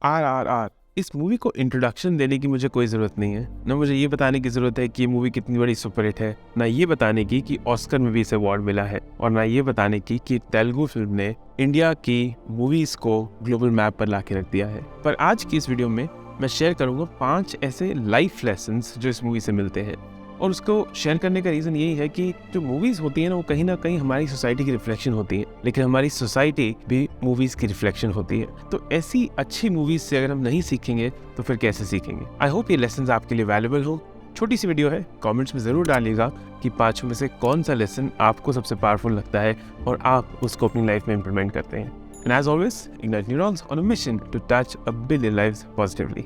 RRR। इस मूवी को इंट्रोडक्शन देने की मुझे कोई ज़रूरत नहीं है, ना मुझे ये बताने की ज़रूरत है कि ये मूवी कितनी बड़ी सुपरहिट है, ना ये बताने की कि ऑस्कर में भी इसे अवार्ड मिला है, और ना ये बताने की कि तेलुगु फिल्म ने इंडिया की मूवीज़ को ग्लोबल मैप पर ला के रख दिया है। पर आज की इस वीडियो में मैं शेयर करूँगा 5 ऐसे लाइफ लेसन्स जो इस मूवी से मिलते हैं। और उसको शेयर करने का रीज़न यही है कि जो मूवीज़ होती हैं ना, वो ना कहीं हमारी सोसाइटी की रिफ्लेक्शन होती है, लेकिन हमारी सोसाइटी भी मूवीज़ की रिफ्लेक्शन होती है। तो ऐसी अच्छी मूवीज़ से अगर हम नहीं सीखेंगे तो फिर कैसे सीखेंगे। आई होप ये लेसन आपके लिए वैल्यूबल हो। छोटी सी वीडियो है, कमेंट्स में ज़रूर डालिएगा कि 5 में से कौन सा लेसन आपको सबसे पावरफुल लगता है और आप उसको अपनी लाइफ में इम्प्लीमेंट करते हैं। And as always, ignite neurons on a mission to touch a billion lives positively.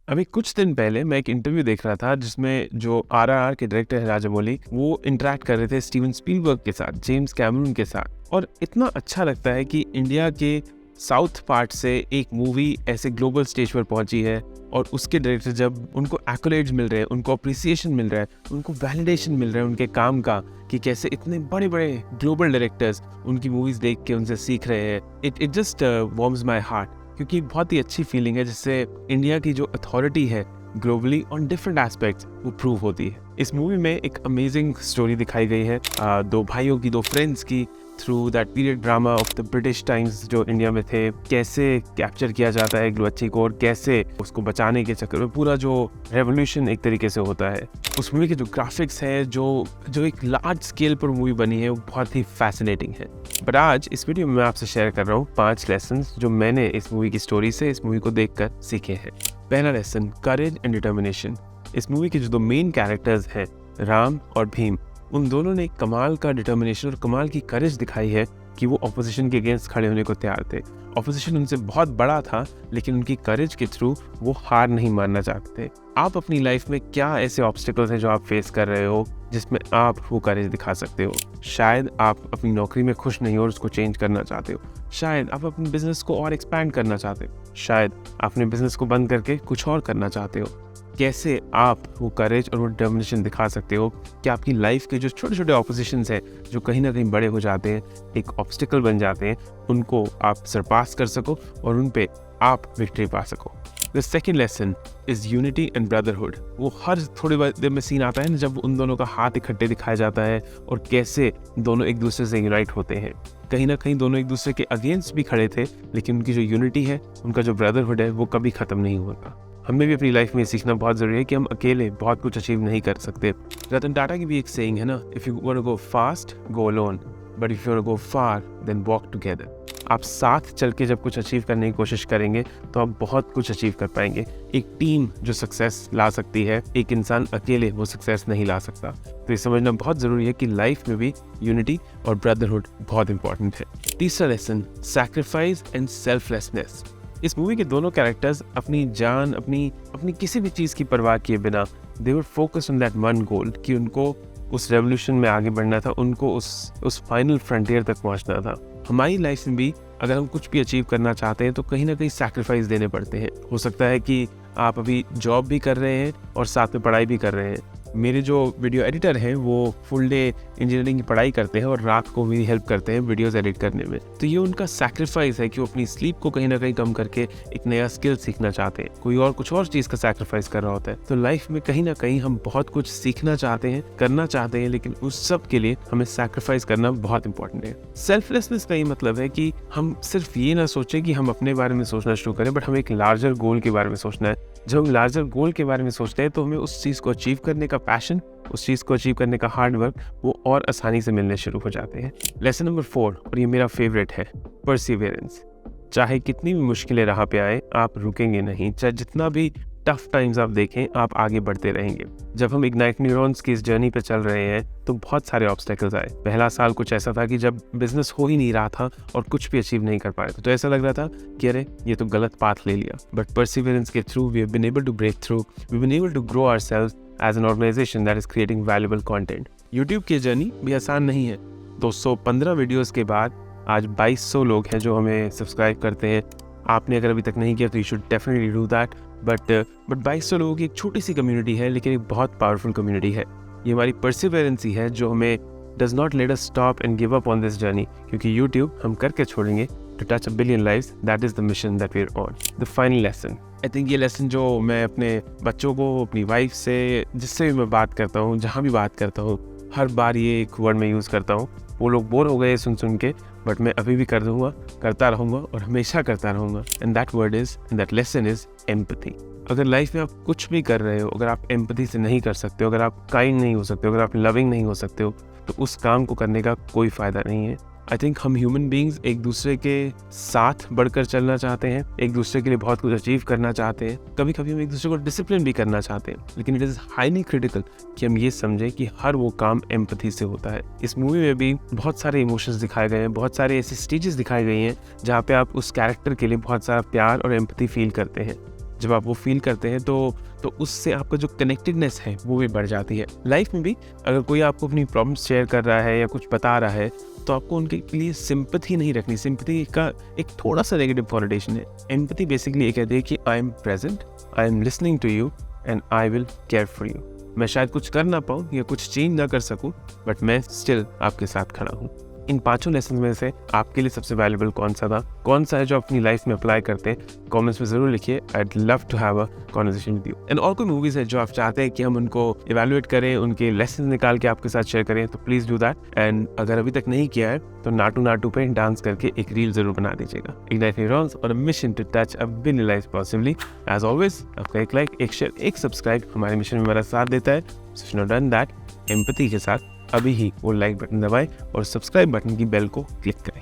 अभी कुछ दिन पहले मैं एक इंटरव्यू देख रहा था जिसमें जो RRR के डायरेक्टर है राजामौली, वो इंटरेक्ट कर रहे थे स्टीवन स्पीलबर्ग के साथ, जेम्स कैमरून के साथ। और इतना अच्छा लगता है कि इंडिया के साउथ पार्ट से एक मूवी ऐसे ग्लोबल स्टेज पर पहुंची है और उसके डायरेक्टर जब उनको एक्कोलेड्स मिल रहे हैं, उनको अप्रिसिएशन मिल रहा है, उनको वैलिडेशन मिल रहा है उनके काम का, कि कैसे इतने बड़े बड़े ग्लोबल डायरेक्टर्स उनकी मूवीज देख के उनसे सीख रहे हैं। It just warms my heart, क्योंकि बहुत ही अच्छी फीलिंग है जिससे इंडिया की जो अथॉरिटी है ग्लोबली ऑन डिफरेंट एस्पेक्ट्स वो प्रूव होती है। इस मूवी में एक अमेजिंग स्टोरी दिखाई गई है, दो भाइयों की, दो फ्रेंड्स की, through that period drama of the British times जो इंडिया में थे, कैसे कैप्चर किया जाता है ग्लोबच्ची को और कैसे उसको बचाने के चक्कर में पूरा जो रेवोल्यूशन एक तरीके से होता है। उस मूवी के जो ग्राफिक्स है, जो एक लार्ज स्केल पर मूवी बनी है, वो बहुत ही फैसिनेटिंग है। बट आज इस वीडियो में मैं आपसे शेयर कर रहा हूँ 5 लेसन्स जो मैंने इस मूवी की स्टोरी से, इस मूवी को देखकर सीखे हैं। पहला लेसन, करेज एंड डिटर्मिनेशन। इस मूवी के जो 2 मेन कैरेक्टर्स हैं, राम और भीम, उन दोनों ने कमाल का डिटर्मिनेशन और कमाल की करेज दिखाई है कि वो ऑपोजिशन के अगेंस्ट खड़े होने को तैयार थे। ऑपोजिशन उनसे बहुत बड़ा था, लेकिन उनकी करेज के थ्रू वो हार नहीं मानना चाहते थे। आप अपनी लाइफ में क्या ऐसे ऑब्स्टिकल्स हैं जो आप फेस कर रहे हो जिसमें आप वो करेज दिखा सकते हो? शायद आप अपनी नौकरी में खुश नहीं हो और उसको चेंज करना चाहते हो, शायद आप अपने बिजनेस को और एक्सपैंड करना चाहते हो, शायद अपने बिजनेस को बंद करके कुछ और करना चाहते हो। कैसे आप वो करेज और वो डिटर्मिनेशन दिखा सकते हो कि आपकी लाइफ के जो छोटे छोटे ऑपोजिशंस हैं, जो कहीं ना कहीं बड़े हो जाते हैं, एक ऑब्स्टिकल बन जाते हैं, उनको आप सरपास कर सको और उन पे आप विक्ट्री पा सको। The second lesson is unity and brotherhood. वो हर थोड़ी देर में सीन आता है ना, जब उन दोनों का हाथ इकट्ठे दिखाया जाता है और कैसे दोनों एक दूसरे से यूनाइट होते हैं। कहीं ना कहीं दोनों एक दूसरे के अगेंस्ट भी खड़े थे, लेकिन उनकी जो यूनिटी है, उनका जो ब्रदरहुड है, वो कभी खत्म नहीं होगा। हमें भी अपनी लाइफ में सीखना बहुत ज़रूरी है कि हम अकेले बहुत कुछ अचीव नहीं कर सकते। रतन टाटा की भी एक सेइंग है ना, if you want to go fast go alone, but if you want to go far then walk together. आप साथ चल के जब कुछ अचीव करने की कोशिश करेंगे तो आप बहुत कुछ अचीव कर पाएंगे। एक टीम जो सक्सेस ला सकती है, एक इंसान अकेले वो सक्सेस नहीं ला सकता। तो ये समझना बहुत ज़रूरी है कि लाइफ में भी यूनिटी और ब्रदरहुड बहुत इंपॉर्टेंट है। तीसरा लेसन, सैक्रिफाइस एंड सेल्फलेसनेस। इस मूवी के दोनों कैरेक्टर्स अपनी जान, अपनी किसी भी चीज़ की परवाह किए बिना, they were focused on that one goal, कि उनको उस रेवोल्यूशन में आगे बढ़ना था, उनको उस फाइनल फ्रंटियर तक पहुंचना था। हमारी लाइफ में भी अगर हम कुछ भी अचीव करना चाहते हैं तो कहीं ना कहीं सैक्रिफाइस देने पड़ते हैं। हो सकता है कि आप अभी जॉब भी कर रहे हैं और साथ में पढ़ाई भी कर रहे हैं। मेरे जो वीडियो एडिटर हैं वो फुल डे इंजीनियरिंग की पढ़ाई करते हैं और रात को भी हेल्प करते हैं वीडियोस एडिट करने में। तो ये उनका सैक्रिफाइस है कि वो अपनी स्लीप को कहीं ना कहीं कम करके एक नया स्किल सीखना चाहते हैं। कोई और कुछ और चीज़ का सैक्रिफाइस कर रहा होता है। तो लाइफ में कहीं ना कहीं हम बहुत कुछ सीखना चाहते हैं, करना चाहते हैं, लेकिन उस सब के लिए हमें सैक्रिफाइस करना बहुत इंपॉर्टेंट है। सेल्फलेसनेस का ये मतलब है कि हम सिर्फ ये ना सोचें कि हम अपने बारे में सोचना शुरू करें, बट हमें एक लार्जर गोल के बारे में सोचना है। जब हम लार्जर गोल के बारे में सोचते हैं तो हमें उस चीज़ को अचीव करने का पैशन, उस चीज़ को अचीव करने का हार्ड वर्क, वो और आसानी से मिलने शुरू हो जाते हैं। लेसन नंबर 4, और ये मेरा फेवरेट है, परसिवियरेंस। चाहे कितनी भी मुश्किलें राह पे आए, आप रुकेंगे नहीं। चाहे जितना भी टफ टाइम्स आप देखें, आप आगे बढ़ते रहेंगे। जब हम इग्नाइट न्यूरॉन्स की इस जर्नी पे चल रहे हैं तो बहुत सारे ऑब्स्टेकल्स आए। पहला साल कुछ ऐसा था कि जब बिजनेस हो ही नहीं रहा था और कुछ भी अचीव नहीं कर पा रहे थे, तो ऐसा लग रहा था कि अरे ये तो गलत पाथ ले लिया। बट परसिवियरेंस के through we have been able to break through, we have been able to grow ourselves as an organisation that is creating valuable content. YouTube की जर्नी भी आसान नहीं है। 215 वीडियोस के बाद आज 2200 लोग हैं जो हमें सब्सक्राइब करते हैं। आपने अगर अभी तक नहीं किया तो you should definitely do that. But 2200 लोगों की एक छोटी सी कम्युनिटी है, लेकिन एक बहुत पावरफुल कम्युनिटी है। ये हमारी परसिवेरेंस ही है जो हमें does not let us stop and give up on this journey, क्योंकि YouTube हम करके छोड़ेंगे to touch a billion lives. That is the mission that we're on. The final lesson. I think ये लेसन जो मैं अपने बच्चों को, अपनी वाइफ से, जिससे भी मैं बात करता हूँ, जहाँ भी बात करता हूँ, हर बार ये एक वर्ड मैं यूज़ करता हूँ. वो लोग बोर हो गए सुन के, बट मैं अभी भी करता रहूँगा और हमेशा करता रहूँगा. And that word is, and that lesson is empathy. अगर लाइफ में आप कुछ भी कर रहे हो, अगर आप एम्पैथी से नहीं कर सकते हो, अगर आप काइंड नहीं हो सकते हो, अगर आप लविंग नहीं हो सकते हो, तो उस काम को करने का कोई फ़ायदा नहीं है. आई थिंक हम ह्यूमन बींग्स एक दूसरे के साथ बढ़कर चलना चाहते हैं, एक दूसरे के लिए बहुत कुछ अचीव करना चाहते हैं, कभी कभी हम एक दूसरे को डिसिप्लिन भी करना चाहते हैं, लेकिन इट इज़ हाईली क्रिटिकल कि हम ये समझें कि हर वो काम एम्पैथी से होता है. इस मूवी में भी बहुत सारे इमोशंस दिखाए गए हैं, बहुत सारे ऐसे स्टेजेस दिखाई गई हैं जहाँ पे आप उस कैरेक्टर के लिए बहुत सारा प्यार और एम्पैथी फील करते हैं. जब आप वो फील करते हैं तो उससे आपका जो कनेक्टेडनेस है वो भी बढ़ जाती है. लाइफ में भी अगर कोई आपको अपनी प्रॉब्लम्स शेयर कर रहा है या कुछ बता रहा है, तो आपको उनके लिए सिंपैथी नहीं रखनी. सिंपैथी का एक थोड़ा सा नेगेटिव कॉनोटेशन है. एम्पैथी बेसिकली ये कहती है कि I am present, I am listening to you and I will care for you. मैं शायद कुछ कर ना पाऊँ या कुछ चेंज ना कर सकूँ, बट मैं स्टिल आपके साथ खड़ा हूँ. इन 5 लेसन में से आपके लिए सबसे वैल्यूबल कौन सा था, कौन सा है जो अपनी लाइफ में अप्लाई करते हैं, कमेंट्स में ज़रूर लिखिए. I'd love to have a conversation with you. And और कोई मूवीज़ है जो आप चाहते हैं कि हम उनको इवैल्यूएट करें, उनके लेसन निकाल के आपके साथ शेयर करें, तो प्लीज़ डू दैट. एंड अगर अभी तक नहीं किया है तो नाटू नाटू पे डांस करके एक रील ज़रूर बना दीजिएगा. इग्नाइट न्यूरॉन्स और mission to touch a billion lives possibly. As always आपका एक लाइक, एक शेयर, एक सब्सक्राइब हमारे मिशन में हमारा साथ देता है. So if you have done that, empathy के साथ अभी ही वो लाइक बटन दबाएं और सब्सक्राइब बटन की बेल को क्लिक करें.